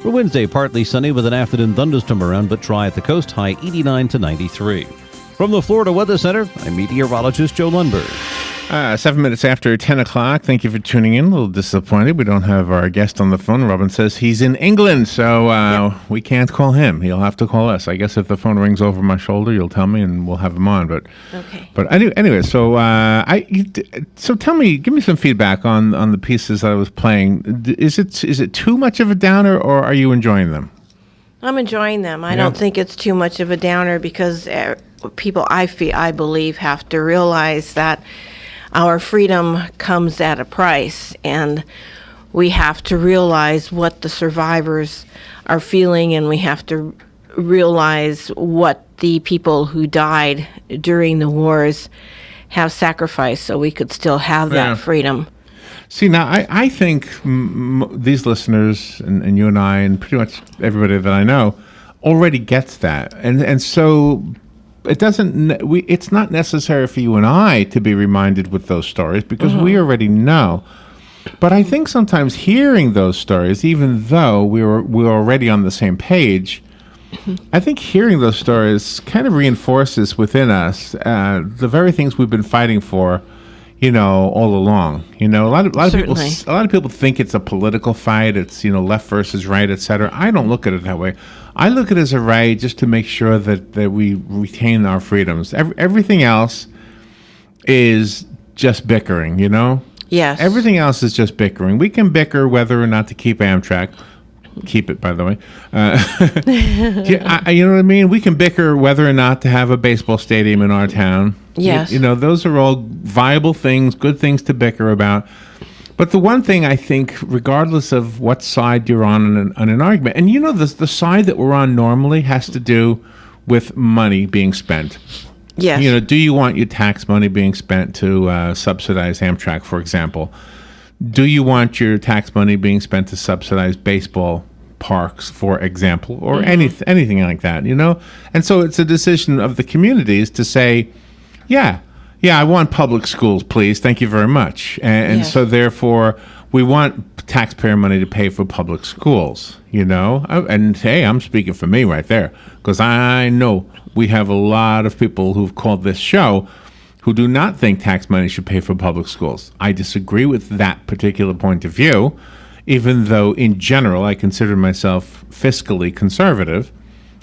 For Wednesday, partly sunny with an afternoon thunderstorm around, but dry at the coast, high 89 to 93. From the Florida Weather Center, I'm meteorologist Joe Lundberg. 7 minutes after 10 o'clock. Thank you for tuning in. A little disappointed we don't have our guest on the phone. Robin says he's in England, so we can't call him. He'll have to call us. I guess if the phone rings over my shoulder, you'll tell me and we'll have him on. But okay. But anyway, so so tell me, give me some feedback on the pieces that I was playing. Is it too much of a downer, or are you enjoying them? I'm enjoying them. I don't think it's too much of a downer because people, I believe, have to realize that our freedom comes at a price, and we have to realize what the survivors are feeling, and we have to realize what the people who died during the wars have sacrificed so we could still have that freedom. See, now, I think these listeners and you and I and pretty much everybody that I know already gets that. And so it's not necessary for you and I to be reminded with those stories because we already know. But I think sometimes hearing those stories, even though we're already on the same page, I think hearing those stories kind of reinforces within us the very things we've been fighting for, all along. A lot of people think it's a political fight. It's left versus right, etc. I don't look at it that way. I look at it as a right just to make sure that we retain our freedoms. Everything else is just bickering. Yes. Everything else is just bickering. We can bicker whether or not to keep Amtrak. Keep it, by the way. You know what I mean? We can bicker whether or not to have a baseball stadium in our town. Yes. Those are all viable things, good things to bicker about. But the one thing I think, regardless of what side you're on an argument, and the side that we're on normally has to do with money being spent. Yes. Do you want your tax money being spent to subsidize Amtrak, for example? Do you want your tax money being spent to subsidize baseball parks, for example, or anything like that, And so it's a decision of the communities to say, yeah, I want public schools, please. Thank you very much. And so therefore, we want taxpayer money to pay for public schools, And hey, I'm speaking for me right there, because I know we have a lot of people who've called this show who do not think tax money should pay for public schools. I disagree with that particular point of view, even though in general I consider myself fiscally conservative.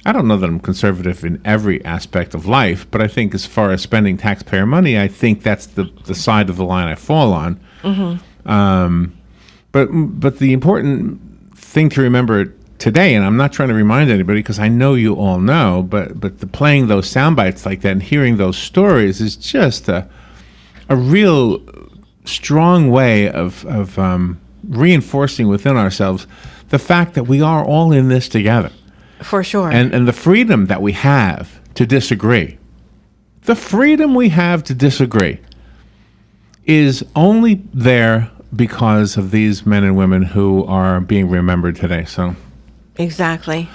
I don't know that I'm conservative in every aspect of life, but I think as far as spending taxpayer money, I think that's the side of the line I fall on. But the important thing to remember today, and I'm not trying to remind anybody because I know you all know, but the playing those sound bites like that and hearing those stories is just a real strong way of reinforcing within ourselves the fact that we are all in this together. For sure. And the freedom that we have to disagree. The freedom we have to disagree is only there because of these men and women who are being remembered today. So exactly.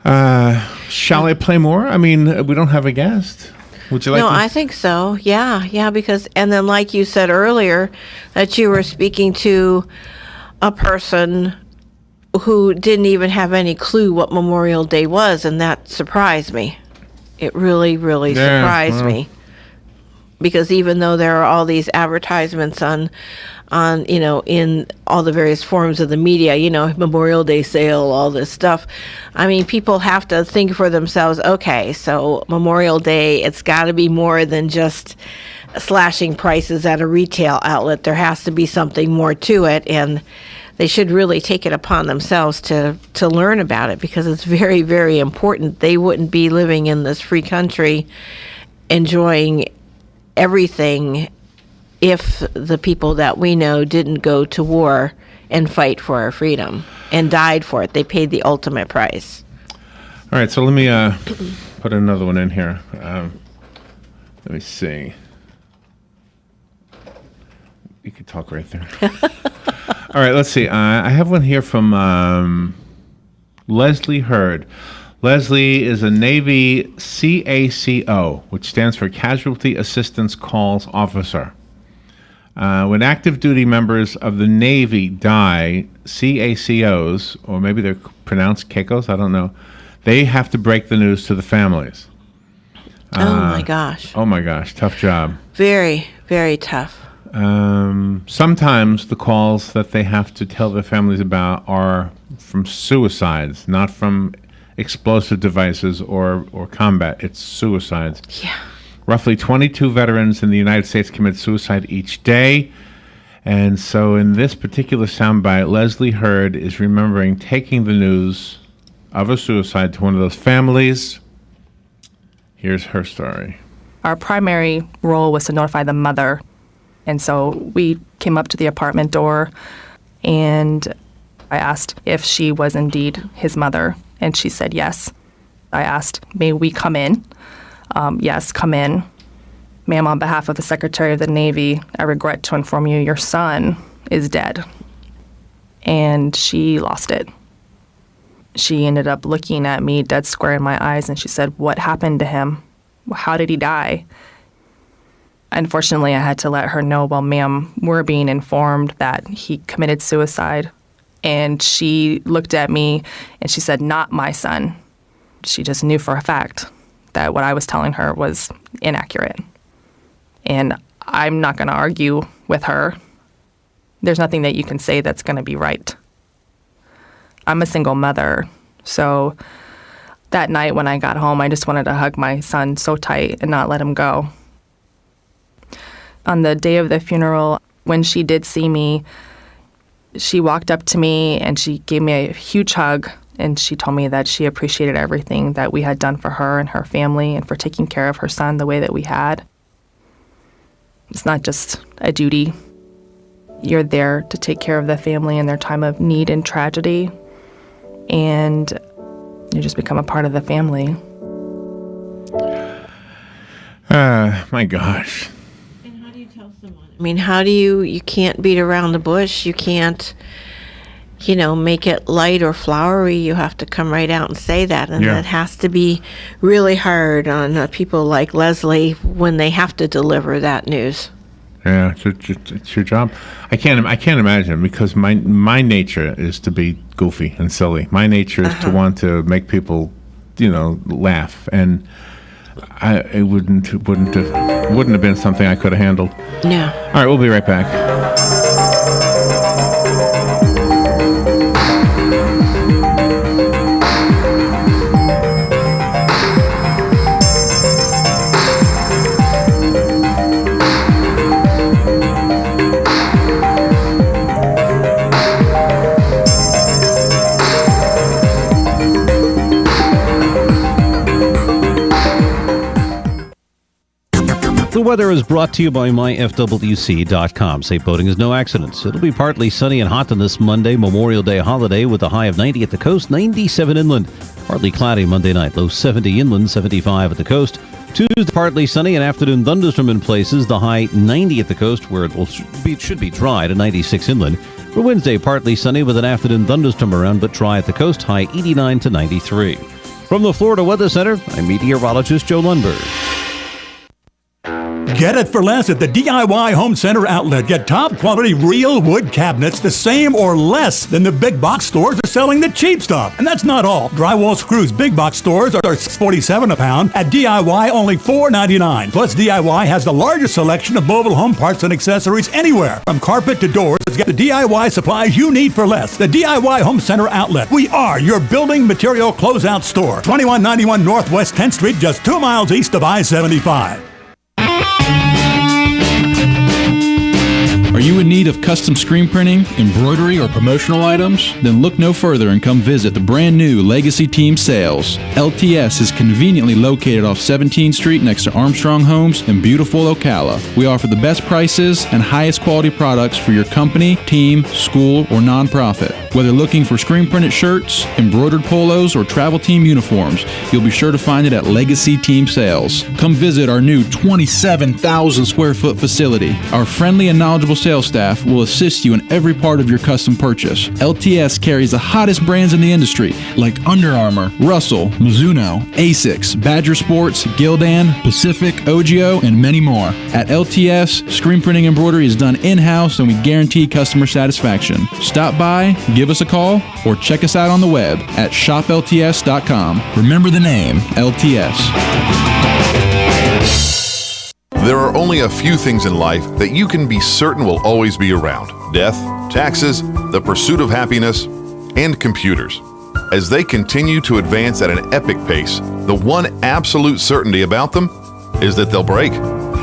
Shall I play more? I mean, we don't have a guest. Would you like No, to? I think so. Yeah, because, and then like you said earlier, that you were speaking to a person who didn't even have any clue what Memorial Day was, and that surprised me. It really, really surprised me. Because even though there are all these advertisements on in all the various forms of the media, Memorial Day sale, all this stuff. I mean, people have to think for themselves, okay, so Memorial Day, it's got to be more than just slashing prices at a retail outlet. There has to be something more to it, and they should really take it upon themselves to learn about it because it's very, very important. They wouldn't be living in this free country enjoying everything if the people that we know didn't go to war and fight for our freedom and died for it. They paid the ultimate price. All right, so let me put another one in here. Let me see. You could talk right there. All right, let's see. I have one here from Leslie Hurd. Leslie is a Navy CACO, which stands for Casualty Assistance Calls Officer. When active duty members of the Navy die CACOs, or maybe they're pronounced CACOs, I don't know. They have to break the news to the families. Oh my gosh. Oh my gosh, tough job. Very, very tough. Sometimes the calls that they have to tell their families about are from suicides, not from explosive devices or combat. It's suicides. Yeah. Roughly 22 veterans in the United States commit suicide each day. And so in this particular soundbite, Leslie Hurd is remembering taking the news of a suicide to one of those families. Here's her story. Our primary role was to notify the mother. And so we came up to the apartment door, and I asked if she was indeed his mother, and she said yes. I asked, may we come in? Yes, come in. Ma'am, on behalf of the Secretary of the Navy, I regret to inform you your son is dead. And she lost it. She ended up looking at me dead square in my eyes, and she said, what happened to him? How did he die? Unfortunately, I had to let her know, well, ma'am, we're being informed that he committed suicide. And she looked at me and she said, not my son. She just knew for a fact that what I was telling her was inaccurate. And I'm not going to argue with her. There's nothing that you can say that's going to be right. I'm a single mother, so that night when I got home, I just wanted to hug my son so tight and not let him go. On the day of the funeral, when she did see me, she walked up to me and she gave me a huge hug, and she told me that she appreciated everything that we had done for her and her family and for taking care of her son the way that we had. It's not just a duty. You're there to take care of the family in their time of need and tragedy, and you just become a part of the family. My gosh. I mean, how do you can't beat around the bush. You can't, make it light or flowery. You have to come right out and say that. And that has to be really hard on people like Leslie when they have to deliver that news. Yeah, it's your job. I can't imagine, because my nature is to be goofy and silly. My nature is to want to make people, laugh, and it wouldn't have been something I could have handled. No. All right, we'll be right back. The weather is brought to you by myfwc.com. Safe boating is no accidents. It'll be partly sunny and hot on this Monday, Memorial Day holiday, with a high of 90 at the coast, 97 inland. Partly cloudy Monday night, low 70 inland, 75 at the coast. Tuesday, partly sunny and afternoon thunderstorm in places, the high 90 at the coast, where it should be dry, to 96 inland. For Wednesday, partly sunny with an afternoon thunderstorm around, but dry at the coast, high 89 to 93. From the Florida Weather Center, I'm meteorologist Joe Lundberg. Get it for less at the DIY Home Center outlet. Get top quality real wood cabinets the same or less than the big box stores are selling the cheap stuff. And that's not all. Drywall screws big box stores are $6.47 a pound. At DIY, only $4.99. Plus, DIY has the largest selection of mobile home parts and accessories anywhere. From carpet to doors, get the DIY supplies you need for less. The DIY Home Center outlet. We are your building material closeout store. 2191 Northwest 10th Street, just 2 miles east of I-75. Are you in need of custom screen printing, embroidery, or promotional items? Then look no further and come visit the brand new Legacy Team Sales. LTS is conveniently located off 17th Street next to Armstrong Homes in beautiful Ocala. We offer the best prices and highest quality products for your company, team, school, or nonprofit. Whether looking for screen printed shirts, embroidered polos, or travel team uniforms, you'll be sure to find it at Legacy Team Sales. Come visit our new 27,000 square foot facility. Our friendly and knowledgeable sales sales staff will assist you in every part of your custom purchase. LTS carries the hottest brands in the industry like Under Armour, Russell, Mizuno, Asics, Badger Sports, Gildan, Pacific, Ogio, and many more. At LTS, screen printing embroidery is done in-house and we guarantee customer satisfaction. Stop by, give us a call, or check us out on the web at shoplts.com. Remember the name, LTS. There are only a few things in life that you can be certain will always be around: death, taxes, the pursuit of happiness, and computers. As they continue to advance at an epic pace, the one absolute certainty about them is that they'll break.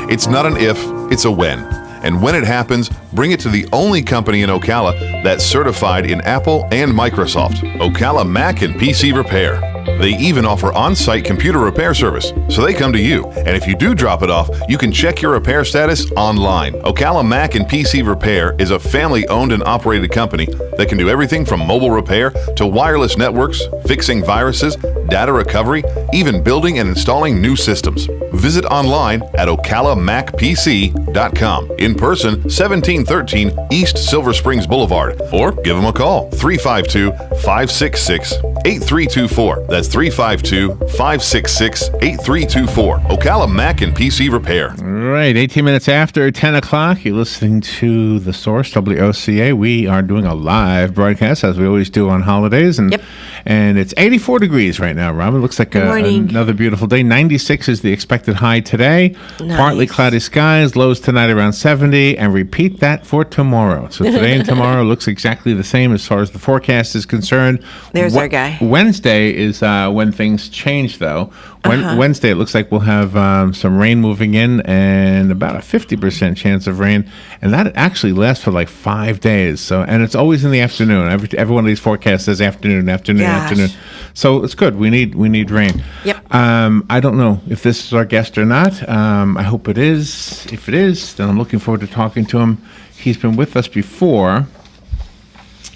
It's not an if, it's a when. And when it happens, bring it to the only company in Ocala that's certified in Apple and Microsoft, Ocala Mac and PC Repair. They even offer on-site computer repair service, so they come to you. And if you do drop it off, you can check your repair status online. Ocala Mac and PC Repair is a family-owned and operated company that can do everything from mobile repair to wireless networks, fixing viruses, data recovery, even building and installing new systems. Visit online at ocalamacpc.com. In person, 1713 East Silver Springs Boulevard, or give them a call, 352-566-8324. That's 352-566-8324. Ocala Mac and PC Repair. Right, 18 minutes after 10 o'clock, you're listening to The Source, WOCA. We are doing a live broadcast, as we always do on holidays. And and it's 84 degrees right now, Robin. Looks like another beautiful day. 96 is the expected high today. Nice. Partly cloudy skies, lows tonight around 70, and repeat that for tomorrow. So today and tomorrow looks exactly the same as far as the forecast is concerned. There's our guy. Wednesday is when things change, though. Wednesday, it looks like we'll have some rain moving in and about a 50% chance of rain. And that actually lasts for like 5 days. So, and it's always in the afternoon. Every one of these forecasts says afternoon. So it's good. We need rain. Yep. I don't know if this is our guest or not. I hope it is. If it is, then I'm looking forward to talking to him. He's been with us before.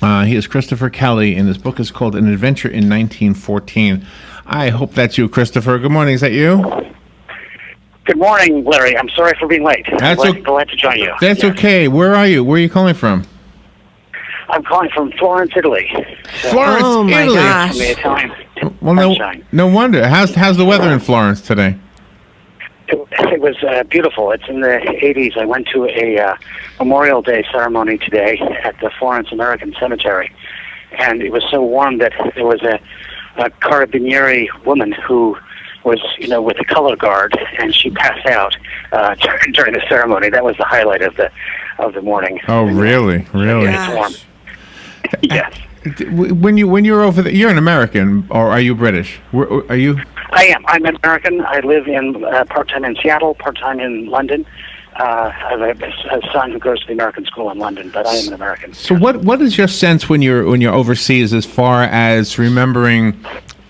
He is Christopher Kelly, and his book is called An Adventure in 1914. I hope that's you, Christopher. Good morning. Is that you? Good morning, Larry. I'm sorry for being late. That's glad to join you. That's okay. Where are you? Where are you calling from? I'm calling from Florence, Italy. Florence, Oh, my Italy. gosh. From the Italian Well, sunshine. no wonder. How's the weather in Florence today? It was beautiful. It's in the 80s. I went to a Memorial Day ceremony today at the Florence American Cemetery, and it was so warm that there was a Carabinieri woman who was, with the color guard, and she passed out during the ceremony. That was the highlight of the morning. Oh, really? Really? It's warm. Yes. When you're over there, you're an American, or are you British? Are you? I am. I'm American. I live in part-time in Seattle, part-time in London. I have a son who goes to the American school in London, but I am an American. So what is your sense when you're overseas, as far as remembering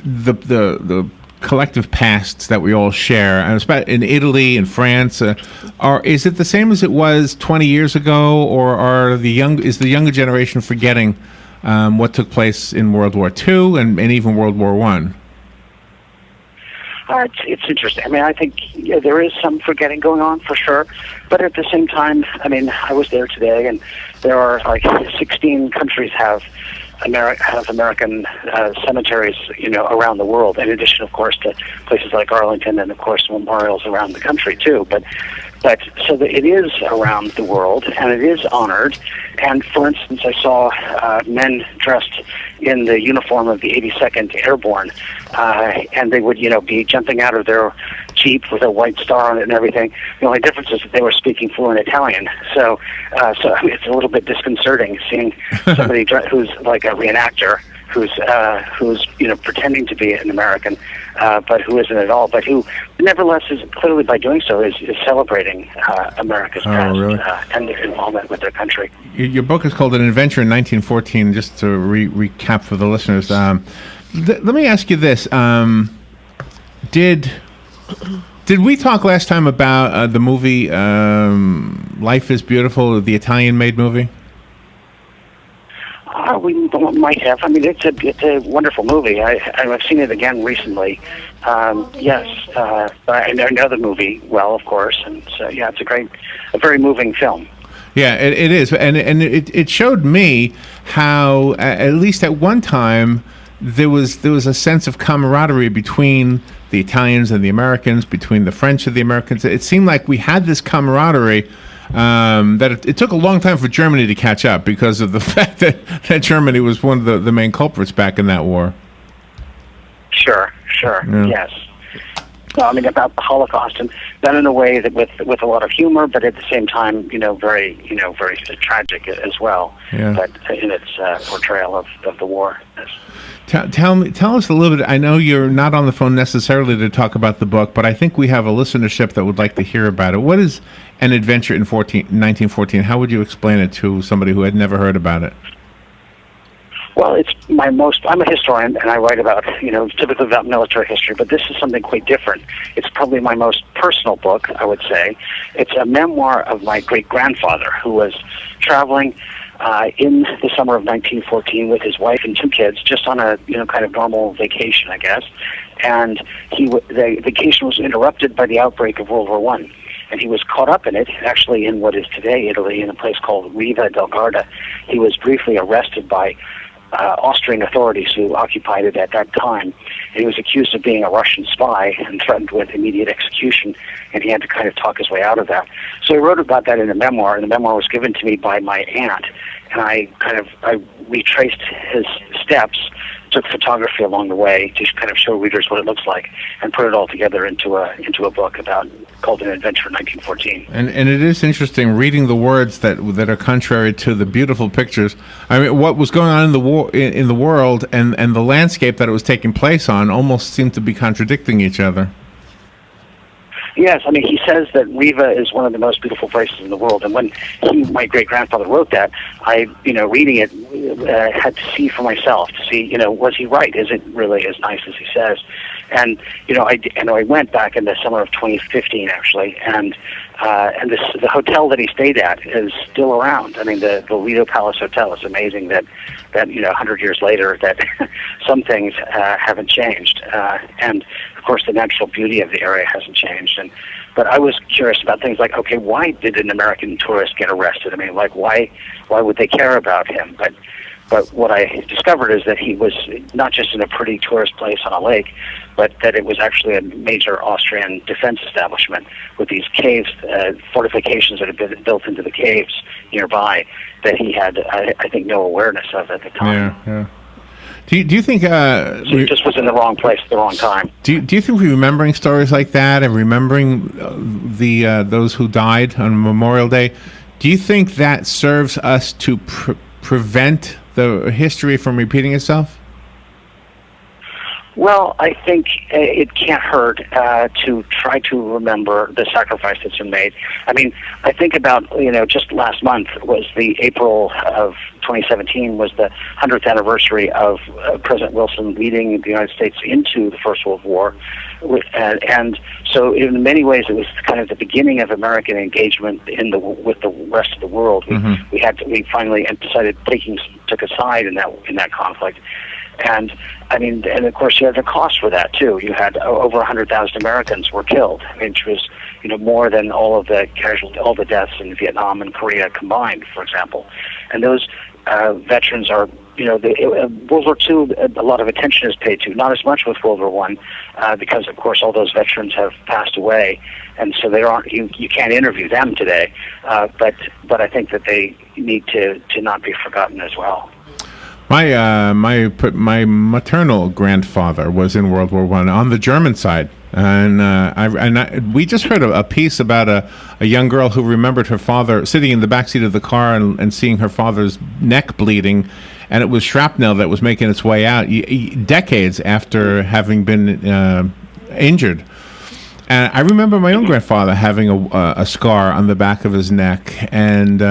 the collective pasts that we all share, and especially in Italy and France? Is it the same as it was 20 years ago, or is the younger generation forgetting what took place in World War II and even World War I? It's interesting. I mean, I think there is some forgetting going on for sure, but at the same time, I mean, I was there today, and there are like 16 countries have American cemeteries, around the world. In addition, of course, to places like Arlington, and of course memorials around the country too. But so that it is around the world, and it is honored. And for instance, I saw men dressed in the uniform of the 82nd Airborne, and they would, be jumping out of their Jeep with a white star on it and everything. The only difference is that they were speaking fluent Italian. So I mean, it's a little bit disconcerting seeing somebody who's like a reenactor, who's pretending to be an American, but who isn't at all, but who nevertheless is clearly, by doing so, is celebrating America's past and their involvement with their country. Your book is called An Adventure in 1914. Just to recap for the listeners, let me ask you this: Did we talk last time about the movie Life is Beautiful, the Italian-made movie? We might have. I mean, it's a wonderful movie. I've seen it again recently. Yes, but I know the movie well, of course, and so yeah, it's a very moving film. Yeah, it is, and it showed me how at least at one time there was a sense of camaraderie between the Italians and the Americans, between the French and the Americans. It seemed like we had this camaraderie that it took a long time for Germany to catch up because of the fact that Germany was one of the main culprits back in that war. Sure, Yeah. yes. Well, I mean, about the Holocaust, and done in a way that with a lot of humor, but at the same time, very tragic as well. Yeah. But in its portrayal of the war. Yes. Tell us a little bit. I know you're not on the phone necessarily to talk about the book, but I think we have a listenership that would like to hear about it. What is An Adventure in 1914? How would you explain it to somebody who had never heard about it? Well, I'm a historian, and I write about, typically about military history, but this is something quite different. It's probably my most personal book, I would say. It's a memoir of my great-grandfather, who was traveling in the summer of 1914 with his wife and two kids, just on a, kind of normal vacation, I guess. And the vacation was interrupted by the outbreak of World War I. And he was caught up in it, actually in what is today Italy, in a place called Riva del Garda. He was briefly arrested by Austrian authorities who occupied it at that time. And he was accused of being a Russian spy and threatened with immediate execution, and he had to kind of talk his way out of that. So I wrote about that in a memoir, and the memoir was given to me by my aunt, and I retraced his steps, took photography along the way to kind of show readers what it looks like, and put it all together into a book called An Adventure in 1914. And it is interesting reading the words that are contrary to the beautiful pictures. I mean, what was going on in the war in the world and the landscape that it was taking place on almost seemed to be contradicting each other. Yes, I mean, he says that Riva is one of the most beautiful places in the world. And when my great-grandfather wrote that, I, reading it, had to see for myself, to see, was he right? Is it really as nice as he says? And, I went back in the summer of 2015, actually, and the hotel that he stayed at is still around. I mean, the Lido Palace Hotel is amazing that 100 years later, that some things haven't changed. And, of course, the natural beauty of the area hasn't changed. But I was curious about things like, okay, why did an American tourist get arrested? I mean, why would they care about him? But what I discovered is that he was not just in a pretty tourist place on a lake, but that it was actually a major Austrian defense establishment with these caves, fortifications that had been built into the caves nearby that he had, I think, no awareness of at the time. Yeah. Do you think... so he just was in the wrong place at the wrong time. Do you think remembering stories like that and remembering those who died on Memorial Day, do you think that serves us to prevent the history from repeating itself? Well, I think it can't hurt to try to remember the sacrifice that's been made. I mean, I think about, just last month was the April of 2017 was the 100th anniversary of President Wilson leading the United States into the First World War. And so in many ways it was kind of the beginning of American engagement with the rest of the world. We finally decided took a side in that conflict. And I mean, and of course you had the cost for that too. You had over 100,000 Americans were killed, which was, more than all of the all the deaths in Vietnam and Korea combined, for example. And those veterans are, World War II, a lot of attention is paid to, not as much with World War I, because of course all those veterans have passed away, and so they aren't. You can't interview them today, but I think that they need to not be forgotten as well. My maternal grandfather was in World War I on the German side, and we just heard a piece about a young girl who remembered her father sitting in the backseat of the car and seeing her father's neck bleeding, and it was shrapnel that was making its way out decades after having been injured. And I remember my own grandfather having a scar on the back of his neck, and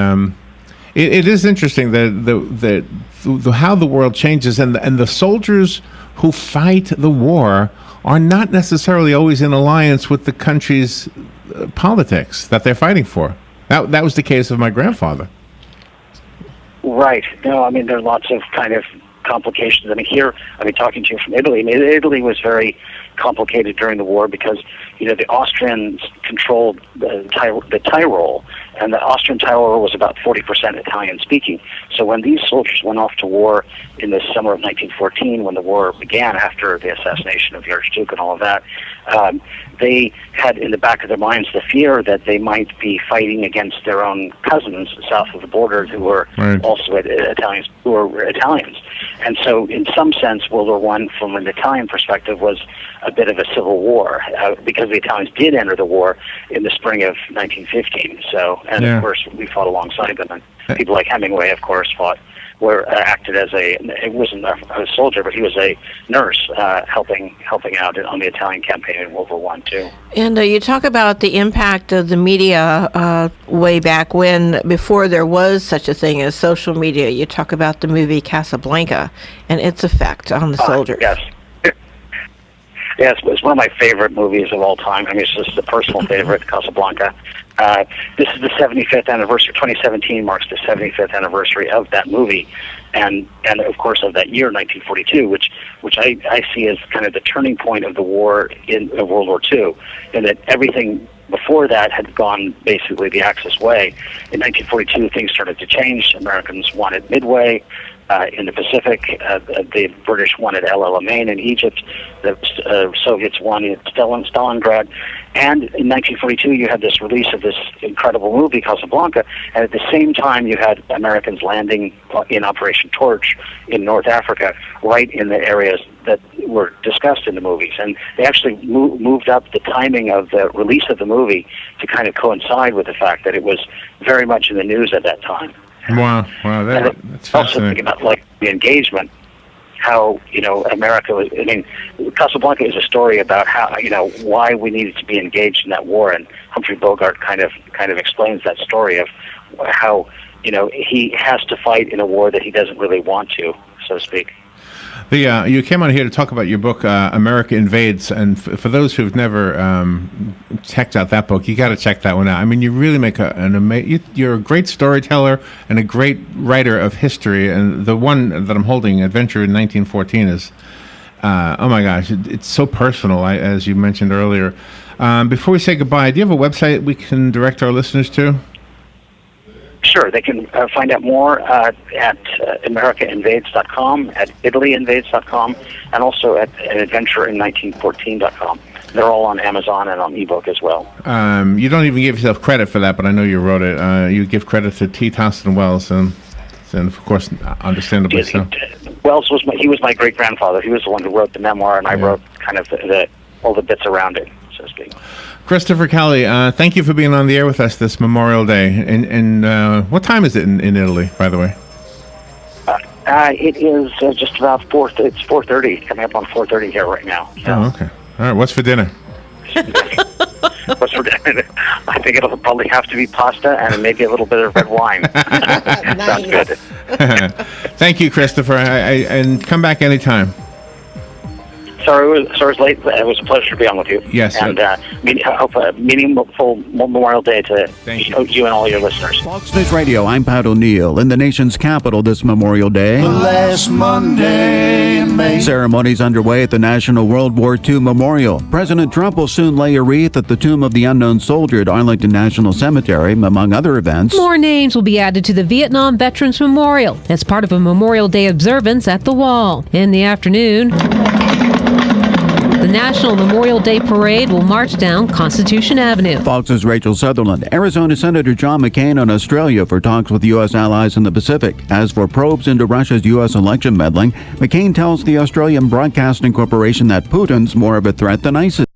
it is interesting that how the world changes, and the soldiers who fight the war are not necessarily always in alliance with the country's politics that they're fighting for. That was the case of my grandfather. Right. No, I mean, there are lots of kind of complications. Talking to you from Italy, Italy was very complicated during the war because, the Austrians controlled the Tyrol, and the Austrian Tyrol was about 40% Italian-speaking. So when these soldiers went off to war in the summer of 1914, when the war began after the assassination of the Archduke and all of that, they had in the back of their minds the fear that they might be fighting against their own cousins south of the border who were also Italians, and so in some sense, World War I, from an Italian perspective, was a bit of a civil war because the Italians did enter the war in the spring of 1915. So, of course, we fought alongside them, and people like Hemingway, of course, acted as it wasn't a soldier, but he was a nurse helping out on the Italian campaign in World War I too. And you talk about the impact of the media way back when, before there was such a thing as social media. You talk about the movie Casablanca and its effect on the soldiers. Yes. Yes, it's one of my favorite movies of all time. It's just a personal favorite, Casablanca. This is the 75th anniversary. 2017 marks the 75th anniversary of that movie, and of course of that year, 1942, which I see as kind of the turning point of the war in World War II, in that everything before that had gone basically the Axis way. In 1942, things started to change. Americans wanted Midway. In the Pacific, the British wanted El Alamein in Egypt, the Soviets wanted Stalingrad, and in 1942 you had this release of this incredible movie, Casablanca, and at the same time you had Americans landing in Operation Torch in North Africa, right in the areas that were discussed in the movies, and they actually moved up the timing of the release of the movie to kind of coincide with the fact that it was very much in the news at that time. Wow, that's also fascinating. think about the engagement, how America was. Casablanca is a story about how why we needed to be engaged in that war, and Humphrey Bogart kind of explains that story of how he has to fight in a war that he doesn't really want to, so to speak. You came on here to talk about your book, America Invades, and for those who've never checked out that book, you got to check that one out. You really make you're a great storyteller and a great writer of history, and the one that I'm holding, Adventure in 1914, is, oh my gosh, it's so personal, as you mentioned earlier. Before we say goodbye, do you have a website we can direct our listeners to? Sure, they can find out more at AmericaInvades.com, at ItalyInvades.com, and also at AdventureIn1914.com. They're all on Amazon and on ebook as well. You don't even give yourself credit for that, but I know you wrote it. You give credit to T. Thompson Wells, and of course, understandably so. Wells was my great grandfather. He was the one who wrote the memoir, and I wrote kind of all the bits around it, so to speak. Christopher Kelly, thank you for being on the air with us this Memorial Day. And what time is it in Italy, by the way? It is just about 4:30. It's 4:30, coming up on 4:30 here right now. So. Oh, okay. All right. What's for dinner? What's for dinner? I think it'll probably have to be pasta and maybe a little bit of red wine. Sounds good. Thank you, Christopher. And come back anytime. Sorry it was late. It was a pleasure to be on with you. Yes. And I hope a meaningful Memorial Day to you and all your listeners. Fox News Radio, I'm Pat O'Neill. In the nation's capital this Memorial Day, the last Monday in May. Ceremonies underway at the National World War II Memorial. President Trump will soon lay a wreath at the Tomb of the Unknown Soldier at Arlington National Cemetery, among other events. More names will be added to the Vietnam Veterans Memorial as part of a Memorial Day observance at the wall. In the afternoon, the National Memorial Day Parade will march down Constitution Avenue. Fox's Rachel Sutherland. Arizona Senator John McCain on Australia for talks with U.S. allies in the Pacific. As for probes into Russia's U.S. election meddling, McCain tells the Australian Broadcasting Corporation that Putin's more of a threat than ISIS.